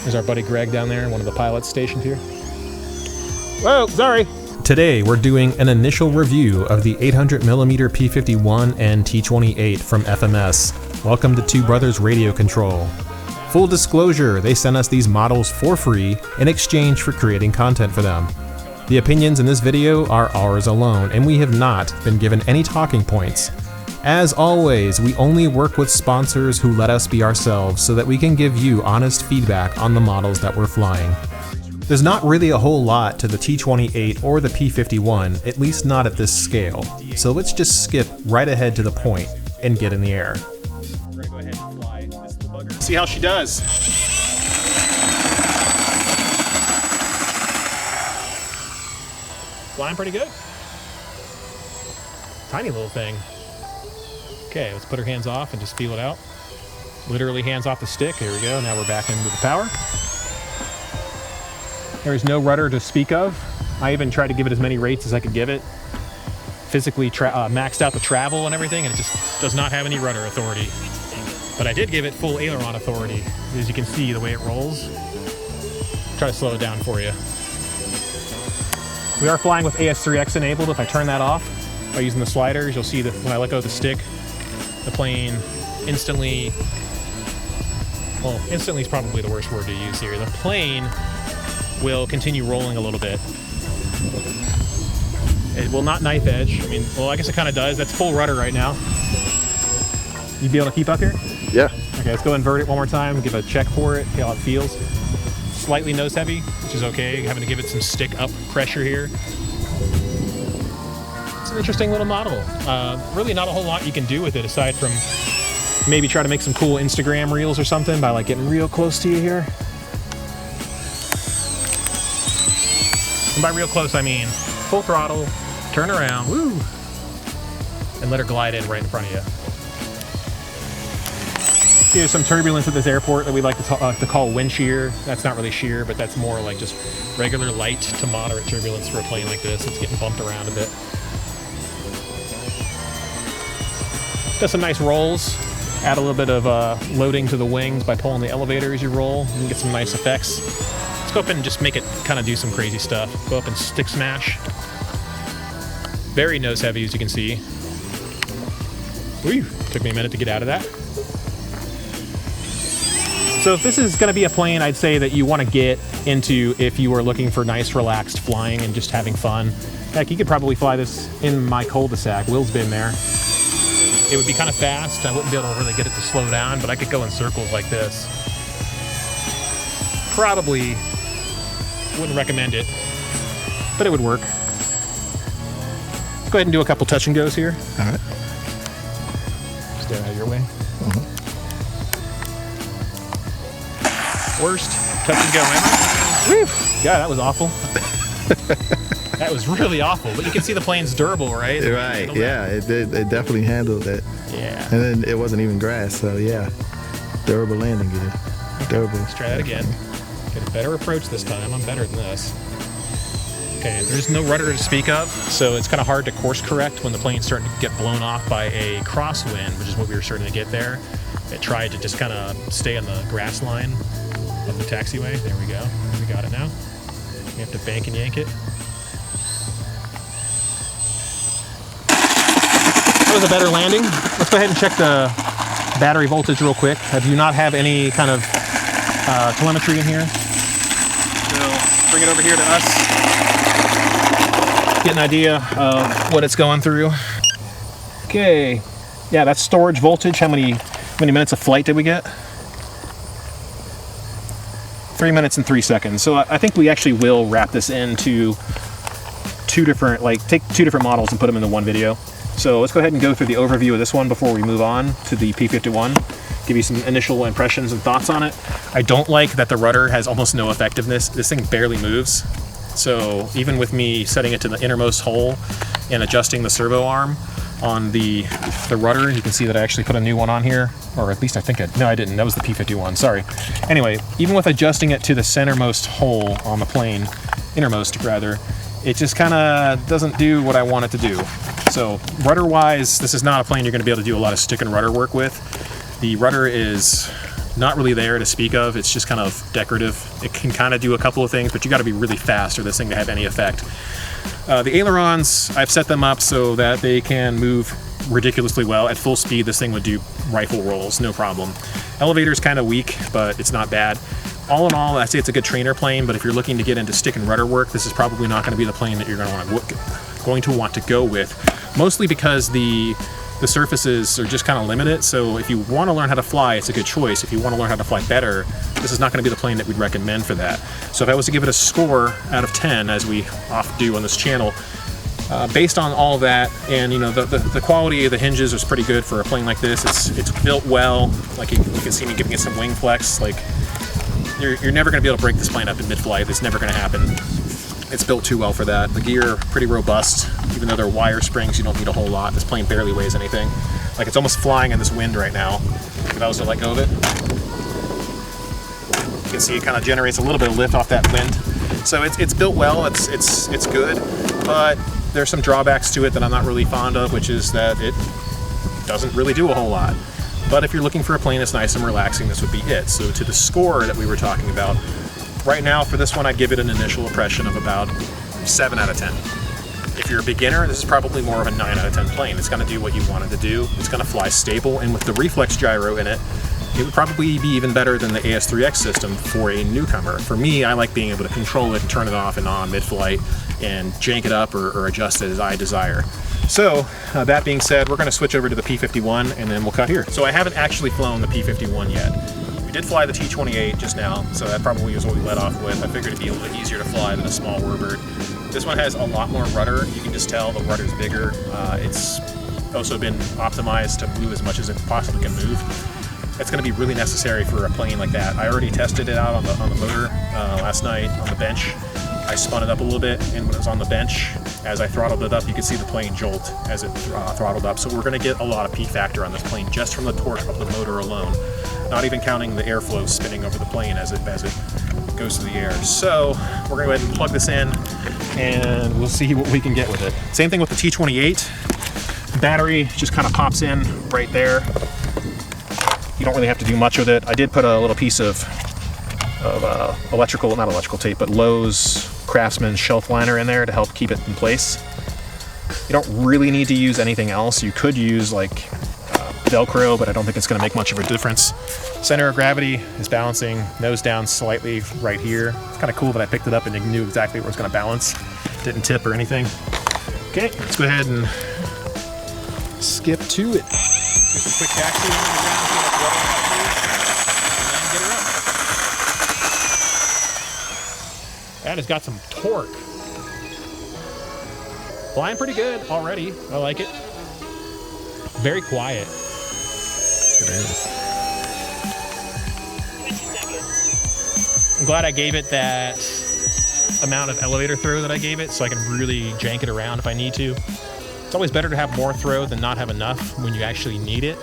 There's our buddy Greg down there, one of the pilots stationed here. Whoa, sorry. Today we're doing an initial review of the 800mm P51 and T28 from FMS. Welcome to Two Brothers Radio Control. Full disclosure, they sent us these models for free in exchange for creating content for them. The opinions in this video are ours alone, and we have not been given any talking points. As always, we only work with sponsors who let us be ourselves so that we can give you honest feedback on the models that we're flying. There's not really a whole lot to the T28 or the P51, at least not at this scale. So let's just skip right ahead to the point and get in the air. We're gonna go ahead and fly this little bugger. See how she does. Flying pretty good. Tiny little thing. Okay, let's put her hands off and just feel it out. Literally hands off the stick. Here we go. Now we're back into the power. There is no rudder to speak of. I even tried to give it as many rates as I could give it. Physically maxed out the travel and everything, and it just does not have any rudder authority. But I did give it full aileron authority. As you can see, the way it rolls. Try to slow it down for you. We are flying with AS3X enabled. If I turn that off by using the sliders, you'll see that when I let go of the stick, the plane instantly, well, instantly is probably the worst word to use here. The plane will continue rolling a little bit. It will not knife edge. I mean, well, I guess it kind of does. That's full rudder right now. You be able to keep up here? Yeah. Okay, let's go invert it one more time, give a check for it, see how it feels. Slightly nose heavy, which is okay. Having to give it some stick up pressure here. It's an interesting little model. Really not a whole lot you can do with it aside from maybe try to make some cool Instagram reels or something by like getting real close to you here. And by real close, I mean full throttle, turn around, woo, and let her glide in right in front of you. Here's some turbulence at this airport that we like to call wind shear. That's not really shear, but that's more like just regular light to moderate turbulence for a plane like this. It's getting bumped around a bit. Does some nice rolls. Add a little bit of loading to the wings by pulling the elevator as you roll. You can get some nice effects. Let's go up and just make it kind of do some crazy stuff. Go up and stick smash. Very nose heavy, as you can see. Whew, took me a minute to get out of that. So if this is going to be a plane, I'd say that you want to get into if you are looking for nice, relaxed flying and just having fun. Heck, you could probably fly this in my cul-de-sac. Will's been there. It would be kind of fast. I wouldn't be able to really get it to slow down, but I could go in circles like this. Probably wouldn't recommend it, but it would work. Let's go ahead and do a couple touch and goes here. All right. Stay out of your way. Worst touch and go ever. Whew. God, that was awful. That was really awful. But you can see the plane's durable, right? Right. Yeah, it did. It definitely handled it. Yeah. And then it wasn't even grass, so yeah, durable landing gear. Durable. Let's try that again. Get a better approach this time. I'm better than this. Okay, there's no rudder to speak of, so it's kind of hard to course correct when the plane's starting to get blown off by a crosswind, which is what we were starting to get there. It tried to just kind of stay on the grass line of the taxiway. There we go. We got it now. We have to bank and yank it. That was a better landing. Let's go ahead and check the battery voltage real quick. I do not have any kind of telemetry in here. We'll bring it over here to us. Get an idea of what it's going through. Okay. Yeah, that's storage voltage. How many minutes of flight did we get? 3 minutes and 3 seconds. So I think we actually will wrap this into take two different models and put them into one video. So let's go ahead and go through the overview of this one before we move on to the P51. Give you some initial impressions and thoughts on it. I don't like that the rudder has almost no effectiveness. This thing barely moves. So even with me setting it to the innermost hole and adjusting the servo arm on the rudder, you can see that I actually put a new one on here, or at least I think no, I didn't. That was the P51, sorry. Anyway, even with adjusting it to the centermost hole on the plane, innermost rather, it just kind of doesn't do what I want it to do. So rudder-wise, this is not a plane you're going to be able to do a lot of stick and rudder work with. The rudder is not really there to speak of. It's just kind of decorative. It can kind of do a couple of things, but you got to be really fast for this thing to have any effect. The ailerons, I've set them up so that they can move ridiculously well. At full speed, this thing would do rifle rolls, no problem. Elevator's kind of weak, but it's not bad. All in all, I'd say it's a good trainer plane, but if you're looking to get into stick and rudder work, this is probably not going to be the plane that you're going to want to go with, mostly because the surfaces are just kind of limited. So if you want to learn how to fly, it's a good choice. If you want to learn how to fly better, this is not going to be the plane that we'd recommend for that. So if I was to give it a score out of 10, as we often do on this channel, based on all that, and the quality of the hinges is pretty good for a plane like this. It's built well. Like you can see me giving it some wing flex. Like you're never going to be able to break this plane up in mid-flight. It's never going to happen. It's built too well for that. The gear, pretty robust. Even though they're wire springs, you don't need a whole lot. This plane barely weighs anything. Like it's almost flying in this wind right now. If I was to let go of it, you can see it kind of generates a little bit of lift off that wind. So it's built well. It's good, but there's some drawbacks to it that I'm not really fond of, which is that it doesn't really do a whole lot. But if you're looking for a plane that's nice and relaxing, this would be it. So to the score that we were talking about, right now for this one, I'd give it an initial impression of about 7 out of 10. If you're a beginner, this is probably more of a 9 out of 10 plane. It's going to do what you want it to do. It's going to fly stable, and with the reflex gyro in it, it would probably be even better than the AS3X system for a newcomer. For me, I like being able to control it and turn it off and on mid-flight and jank it up or adjust it as I desire. So that being said, we're going to switch over to the P51 and then we'll cut here. So I haven't actually flown the P51 yet. We did fly the T28 just now, so that probably is what we led off with. I figured it'd be a little bit easier to fly than a small Warbird. This one has a lot more rudder. You can just tell the rudder's bigger. It's also been optimized to move as much as it possibly can move. That's going to be really necessary for a plane like that. I already tested it out on the motor last night on the bench. I spun it up a little bit, and when it was on the bench, as I throttled it up, you could see the plane jolt as it throttled up. So we're going to get a lot of P factor on this plane just from the torque of the motor alone, not even counting the airflow spinning over the plane as it goes through the air. So we're going to go ahead and plug this in, and we'll see what we can get with it. Same thing with the T28. The battery just kind of pops in right there. You don't really have to do much with it. I did put a little piece of not electrical tape, but Lowe's Craftsman shelf liner in there to help keep it in place. You don't really need to use anything else. You could use like Velcro, but I don't think it's going to make much of a difference. Center of gravity is balancing nose down slightly right here. It's kind of cool that I picked it up and it knew exactly where it was going to balance. Didn't tip or anything. Okay, let's go ahead and skip to it. Get some quick taxi on the ground, see what's rubber and then get her up. That has got some torque. Flying pretty good already. I like it. Very quiet. It is. I'm glad I gave it that amount of elevator throw that I gave it so I can really jank it around if I need to. It's always better to have more throw than not have enough when you actually need it.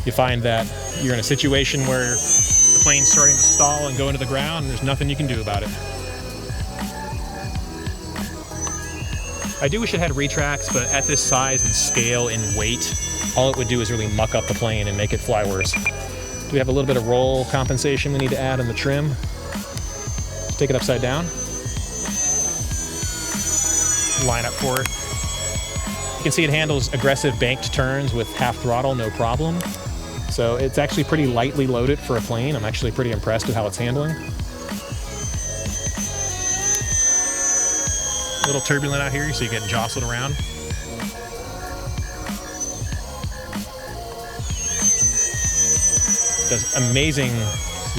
You find that you're in a situation where the plane's starting to stall and go into the ground and there's nothing you can do about it. I do wish it had retracts, but at this size and scale and weight, all it would do is really muck up the plane and make it fly worse. Do we have a little bit of roll compensation we need to add in the trim? Let's take it upside down. Line up for it. You can see it handles aggressive banked turns with half throttle, no problem. So it's actually pretty lightly loaded for a plane. I'm actually pretty impressed with how it's handling. A little turbulent out here, so you're getting jostled around. Does amazing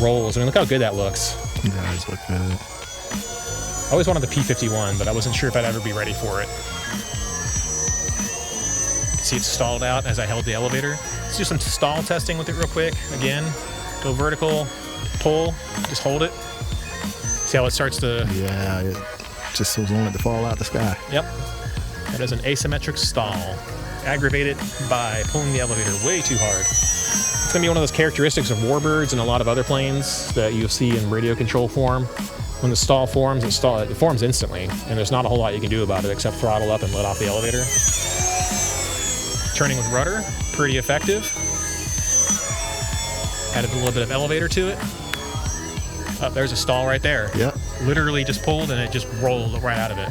rolls. I mean, look how good that looks. It does look good. I always wanted the P51, but I wasn't sure if I'd ever be ready for it. See, it's stalled out as I held the elevator. Let's do some stall testing with it real quick. Again, go vertical, pull, just hold it. See how it starts to... Yeah, it just was wanting to fall out the sky. Yep. That is an asymmetric stall, aggravated by pulling the elevator way too hard. It's going to be one of those characteristics of Warbirds and a lot of other planes that you'll see in radio control form. When the stall forms, it forms instantly, and there's not a whole lot you can do about it except throttle up and let off the elevator. Turning with rudder, pretty effective. Added a little bit of elevator to it. Oh, there's a stall right there. Yep. Literally just pulled and it just rolled right out of it.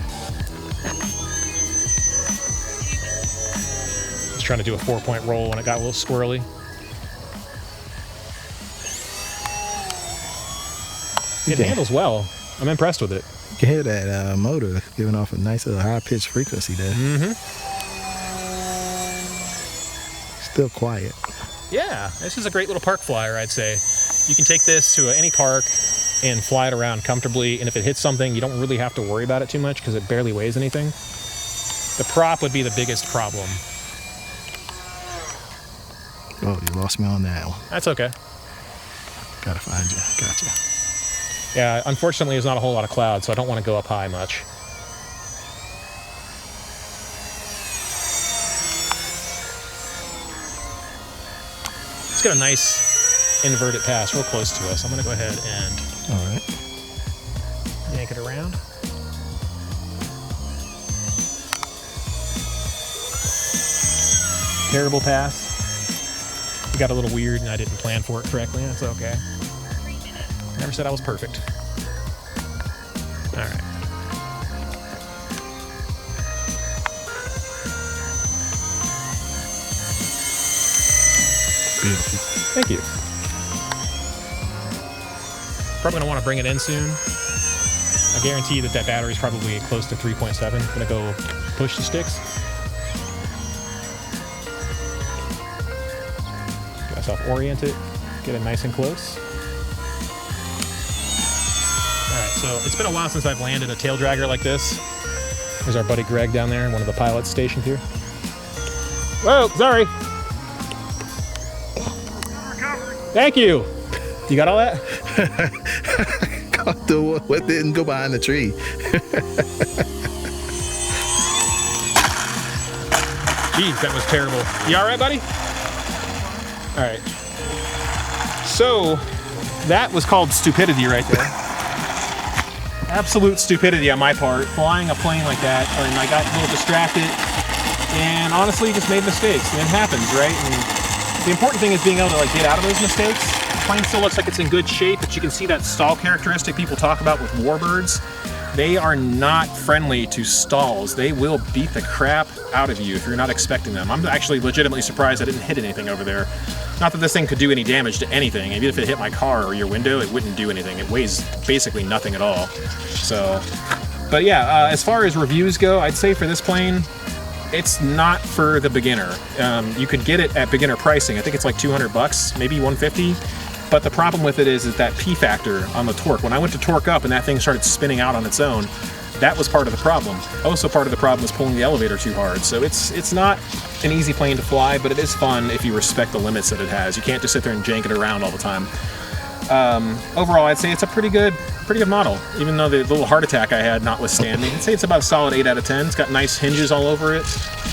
Just trying to do a 4-point roll and it got a little squirrely. It handles well. I'm impressed with it. You can hear that motor giving off a nice little high-pitched frequency there. Mm-hmm. Still quiet. Yeah, this is a great little park flyer, I'd say. You can take this to any park and fly it around comfortably, and if it hits something, you don't really have to worry about it too much because it barely weighs anything. The prop would be the biggest problem. Oh, you lost me on that one. That's okay. Gotta find you. Gotcha. Yeah, unfortunately, there's not a whole lot of cloud, so I don't want to go up high much. It's got a nice inverted pass real close to us. I'm going to go ahead and yank it around. Terrible pass. It got a little weird and I didn't plan for it correctly. That's okay. Never said I was perfect. All right. Beautiful. Thank you. Probably gonna want to bring it in soon. I guarantee that that battery's probably close to 3.7. Gonna go push the sticks. Get myself oriented. Get it nice and close. So it's been a while since I've landed a tail dragger like this. There's our buddy Greg down there, one of the pilots stationed here. Whoa, sorry. Thank you. You got all that? Caught the what didn't go behind the tree. Jeez, that was terrible. You all right, buddy? All right. So that was called stupidity right there. Absolute stupidity on my part, flying a plane like that, and I got a little distracted, and honestly just made mistakes, and it happens, right? And the important thing is being able to like get out of those mistakes. The plane still looks like it's in good shape, but you can see that stall characteristic people talk about with Warbirds. They are not friendly to stalls. They will beat the crap out of you if you're not expecting them. I'm actually legitimately surprised I didn't hit anything over there. Not that this thing could do any damage to anything. Even if it hit my car or your window, it wouldn't do anything. It weighs basically nothing at all. So, but yeah, as far as reviews go, I'd say for this plane, it's not for the beginner. You could get it at beginner pricing. I think it's like 200 bucks, maybe 150. But the problem with it is that P factor on the torque. When I went to torque up and that thing started spinning out on its own, that was part of the problem. Also part of the problem is pulling the elevator too hard. So it's not an easy plane to fly, but it is fun if you respect the limits that it has. You can't just sit there and jank it around all the time. Overall, I'd say it's a pretty good model, even though the little heart attack I had notwithstanding. I'd say it's about a solid 8 out of 10. It's got nice hinges all over it,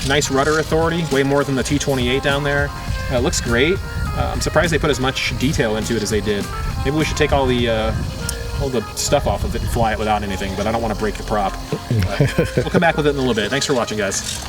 nice rudder authority, way more than the T-28 down there. It looks great. I'm surprised they put as much detail into it as they did. Maybe we should take all the stuff off of it and fly it without anything, but I don't want to break the prop. We'll come back with it in a little bit. Thanks for watching, guys.